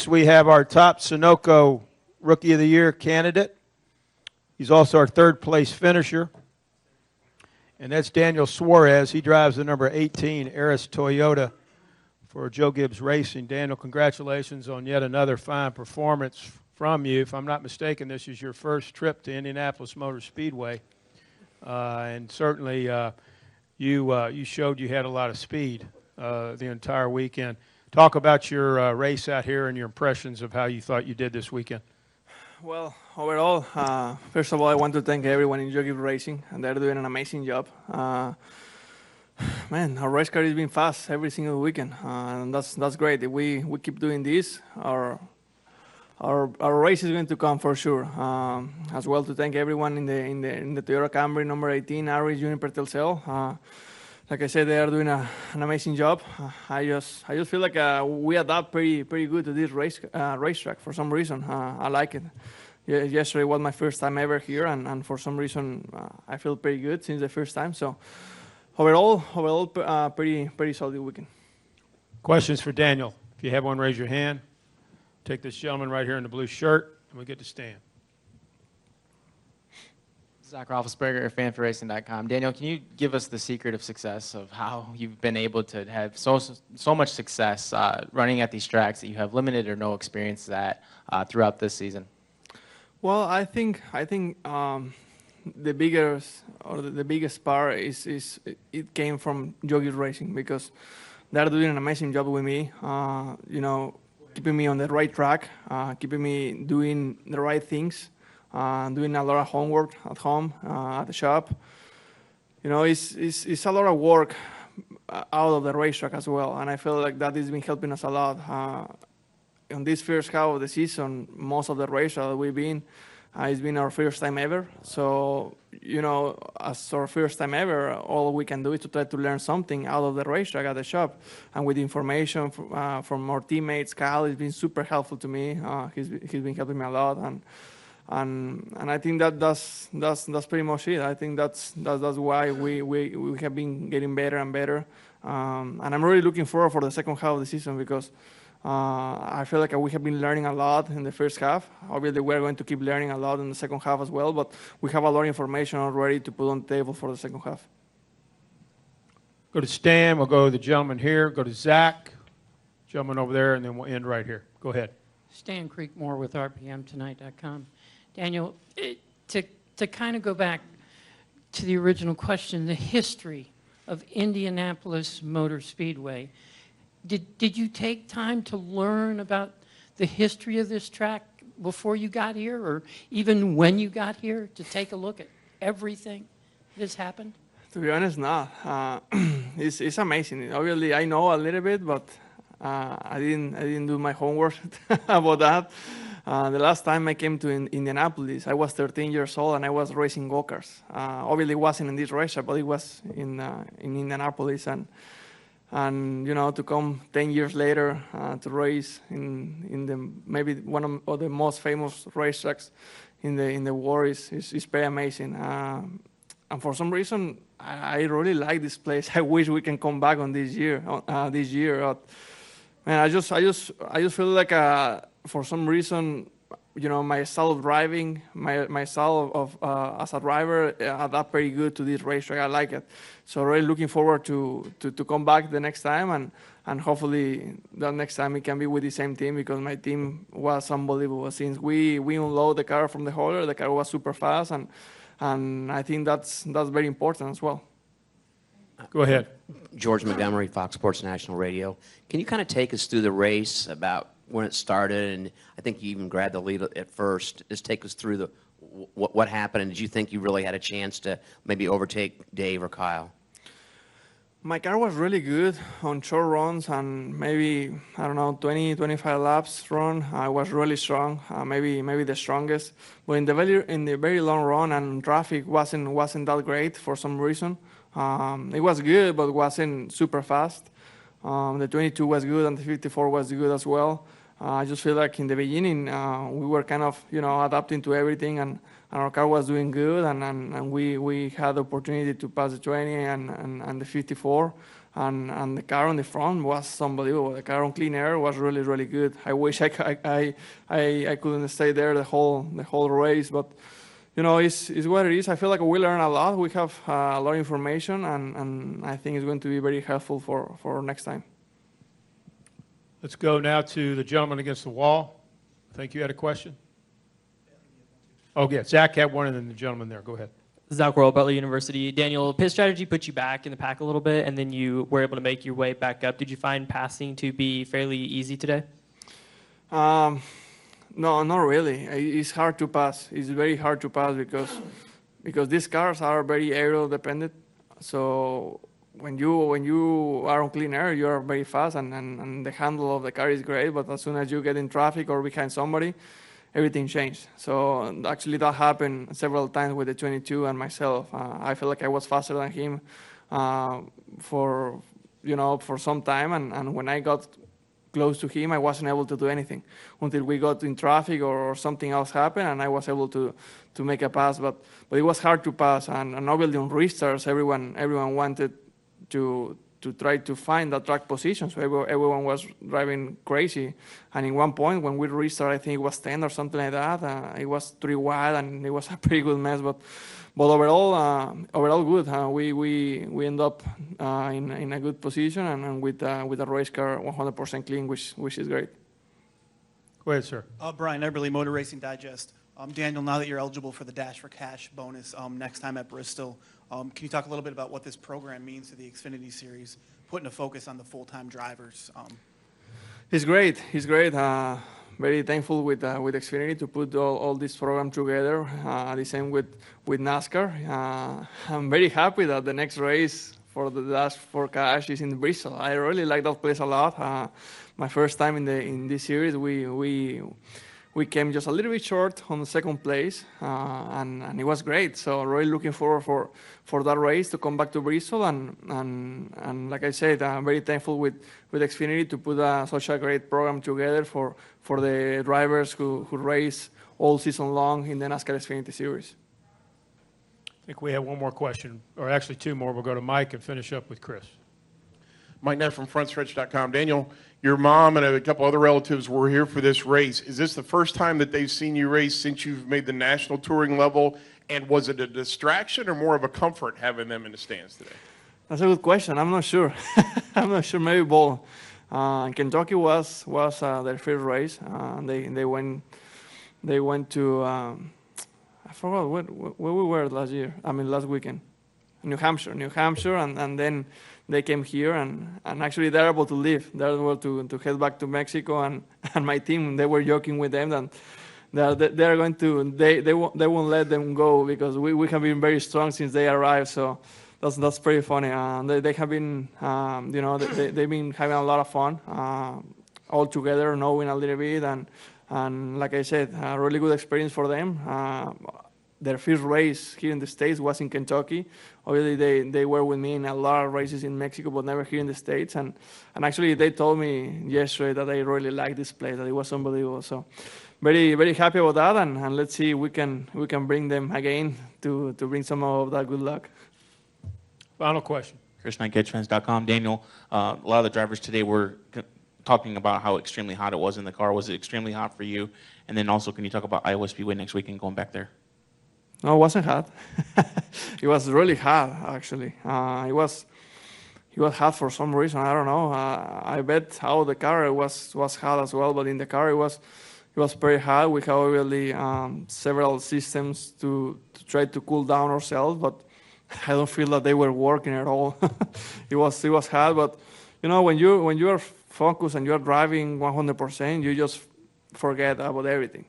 Next, we have our top Sunoco Rookie of the Year candidate. He's also our third-place finisher, and that's Daniel Suarez. He drives the number 18 Aris Toyota for Joe Gibbs Racing. Daniel, congratulations on yet another fine performance from you. If I'm not mistaken, this is your first trip to Indianapolis Motor Speedway, and certainly you showed you had a lot of speed the entire weekend. Talk about your race out here and your impressions of how you thought you did this weekend. Well, overall, first of all, I want to thank everyone in Joe Gibbs Racing, and they're doing an amazing job. Man, our race car is being fast every single weekend, and that's great. If we keep doing this, our race is going to come for sure. As well, to thank everyone in the Toyota Camry number 18, Aris Juniper Telcel. Like I said, they are doing an amazing job. I just feel like we adapt pretty good to this racetrack for some reason. I like it. Yesterday was my first time ever here, and for some reason I feel pretty good since the first time. So overall, pretty solid weekend. Questions for Daniel? If you have one, raise your hand. Take this gentleman right here in the blue shirt, and we get to stand. Zach Roethlisberger, fanforracing.com. Daniel, can you give us the secret of success of how you've been able to have so much success running at these tracks that you have limited or no experience at throughout this season? Well, I think the biggest part is it came from Joe Gibbs Racing, because they're doing an amazing job with me. Keeping me on the right track, keeping me doing the right things. Doing a lot of homework at home, at the shop. It's a lot of work out of the racetrack as well, and I feel like that has been helping us a lot. In this first half of the season, most of the racetrack that we've been, it's been our first time ever. So, as our first time ever, all we can do is to try to learn something out of the racetrack at the shop. And with information from our teammates, Kyle has been super helpful to me. He's been helping me a lot, and I think that's pretty much it. I think that's why we have been getting better and better. And I'm really looking forward for the second half of the season, because I feel like we have been learning a lot in the first half. Obviously, we're going to keep learning a lot in the second half as well, but we have a lot of information already to put on the table for the second half. Go to Stan. We'll go to the gentleman here. Go to Zach, gentleman over there, and then we'll end right here. Go ahead. Stan Creekmore with RPMTonight.com. Daniel, to kind of go back to the original question, the history of Indianapolis Motor Speedway, did you take time to learn about the history of this track before you got here, or even when you got here, to take a look at everything that has happened? To be honest, not. It's amazing. Obviously, I know a little bit, but I didn't do my homework about that. The last time I came to Indianapolis, I was 13 years old, and I was racing go-karts. Obviously, it wasn't in this racetrack, but it was in Indianapolis. And to come 10 years later to race in the maybe one of the most famous racetracks in the world is pretty amazing. And for some reason, I really like this place. I wish we can come back on this year. Man, I just feel like for some reason, my style of driving, my style of as a driver, adapt pretty good to this racetrack. I like it. So really looking forward to come back the next time, and hopefully the next time it can be with the same team, because my team was unbelievable. Since we unload the car from the hauler, the car was super fast, and I think that's very important as well. Go ahead. George Montgomery, Fox Sports National Radio. Can you kind of take us through the race, about when it started, and I think you even grabbed the lead at first. Just take us through what happened, and did you think you really had a chance to maybe overtake Dave or Kyle? My car was really good on short runs, and maybe, 20, 25 laps run. I was really strong, maybe the strongest. But in the very long run, and traffic wasn't that great for some reason. It was good, but wasn't super fast. The 22 was good, and the 54 was good as well. I just feel like in the beginning we were kind of adapting to everything, and our car was doing good, and we had the opportunity to pass the 20 and the 54. and the car on the front was unbelievable. The car on clean air was really, really good. I wish I couldn't stay there the whole race, but you know, it's what it is. I feel like we learn a lot. We have a lot of information, and I think it's going to be very helpful for next time. Let's go now to the gentleman against the wall. I think you had a question. Oh, yeah, Zach had one, and then the gentleman there. Go ahead. Zach Worrell, Butler University. Daniel, pit strategy put you back in the pack a little bit, and then you were able to make your way back up. Did you find passing to be fairly easy today? No, not really. It's hard to pass. It's very hard to pass because these cars are very aero dependent. So when you are on clean air, you are very fast, and the handle of the car is great. But as soon as you get in traffic or behind somebody, everything changed. So actually that happened several times with the 22 and myself. I feel like I was faster than him for some time, and when I got close to him, I wasn't able to do anything until we got in traffic or something else happened, and I was able to make a pass. But it was hard to pass, and obviously on restarts, everyone wanted to try to find that track position. So everyone was driving crazy. And in one point, when we restarted, I think it was 10 or something like that. It was 3 wide, and it was a pretty good mess. But overall good. We end up in a good position and with a race car 100% clean, which is great. Go ahead, sir. Brian Eberly, Motor Racing Digest. Daniel, now that you're eligible for the Dash for Cash bonus next time at Bristol, can you talk a little bit about what this program means to the Xfinity Series, putting a focus on the full-time drivers? He's great. He's great. Very thankful with Xfinity to put all this program together. The same with NASCAR. I'm very happy that the next race for the Dash for Cash is in Bristol. I really like that place a lot. My first time in this series, we came just a little bit short on the second place, and it was great. So really looking forward for that race to come back to Bristol, and like I said, I'm very thankful with Xfinity to put such a great program together for the drivers who race all season long in the NASCAR Xfinity Series. I think we have one more question, or actually 2 more. We'll go to Mike and finish up with Chris. Mike Neff from FrontStretch.com. Daniel, your mom and a couple other relatives were here for this race. Is this the first time that they've seen you race since you've made the national touring level? And was it a distraction or more of a comfort having them in the stands today? That's a good question. I'm not sure. I'm not sure. Maybe both. Kentucky was their first race. They went to I forgot where we were last weekend. New Hampshire, and then they came here, and actually they're able to leave. They're able to head back to Mexico, and my team, they were joking with them that they're going to, they won't let them go because we have been very strong since they arrived. So that's pretty funny. They have been, they've been having a lot of fun all together, knowing a little bit, and like I said, a really good experience for them. Their first race here in the States was in Kentucky. Obviously, they were with me in a lot of races in Mexico, but never here in the States. And actually, they told me yesterday that they really liked this place, that it was unbelievable. So very, very happy about that. And let's see if we can bring them again to bring some of that good luck. Final question. Chris Knight, GetFans.com. Daniel, a lot of the drivers today were talking about how extremely hot it was in the car. Was it extremely hot for you? And then also, can you talk about Iowa Speedway next week and going back there? No, it wasn't hot. It was really hot, actually. It was hot for some reason. I don't know. I bet how the car was hot as well, but in the car it was pretty hot. We have really several systems to try to cool down ourselves, but I don't feel that they were working at all. It was hot, but when you are focused and you are driving 100%, you just forget about everything.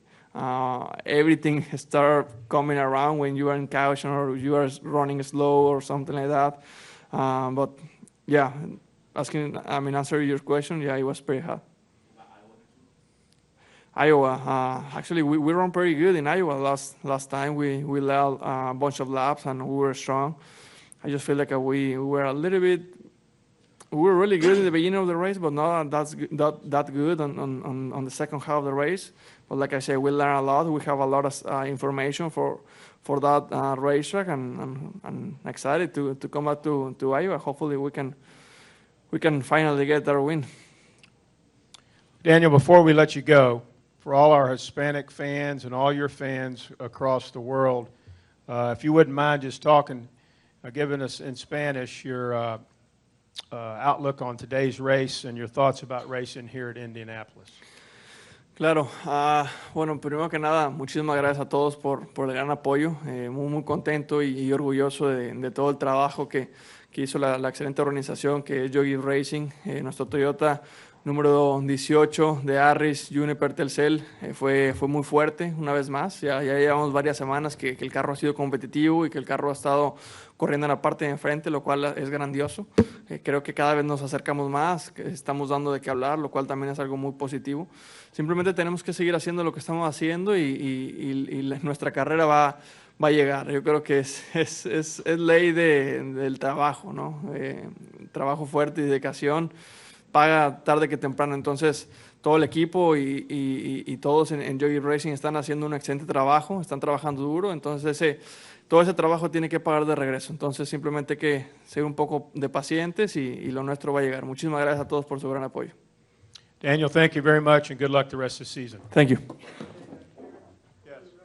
Everything start coming around when you are in caution or you are running slow or something like that. But yeah, answer your question. Yeah, it was pretty hot. Iowa, actually, we ran pretty good in Iowa last time. We led a bunch of laps and we were strong. I just feel like we were a little bit. We were really good in the beginning of the race, but not that good on the second half of the race. But like I said, we learned a lot. We have a lot of information for that racetrack, and excited to come back to Iowa. Hopefully we can we can finally get our win. Daniel, before we let you go, for all our Hispanic fans and all your fans across the world, if you wouldn't mind just talking, giving us in Spanish your outlook on today's race and your thoughts about racing here at Indianapolis. Claro, bueno, primero que nada, muchísimas gracias a todos por el gran apoyo, muy contento y orgulloso de todo el trabajo que hizo la excelente organización que es Yogi Racing, nuestro Toyota número 18 de Harris, Juniper, Telcel, fue muy fuerte una vez más. Ya llevamos varias semanas que el carro ha sido competitivo y que el carro ha estado corriendo en la parte de enfrente, lo cual es grandioso. Creo que cada vez nos acercamos más, que estamos dando de qué hablar, lo cual también es algo muy positivo. Simplemente tenemos que seguir haciendo lo que estamos haciendo y nuestra carrera va a llegar. Yo creo que es ley del trabajo, ¿no? Trabajo fuerte y dedicación paga tarde que temprano. Entonces, todo el equipo y todos en Yogi Racing están haciendo un excelente trabajo, están trabajando duro. Entonces, todo ese trabajo tiene que pagar de regreso. Entonces, simplemente hay que ser un poco de pacientes y lo nuestro va a llegar. Muchísimas gracias a todos por su gran apoyo. Daniel, thank you very much and good luck the rest of the season. Thank you.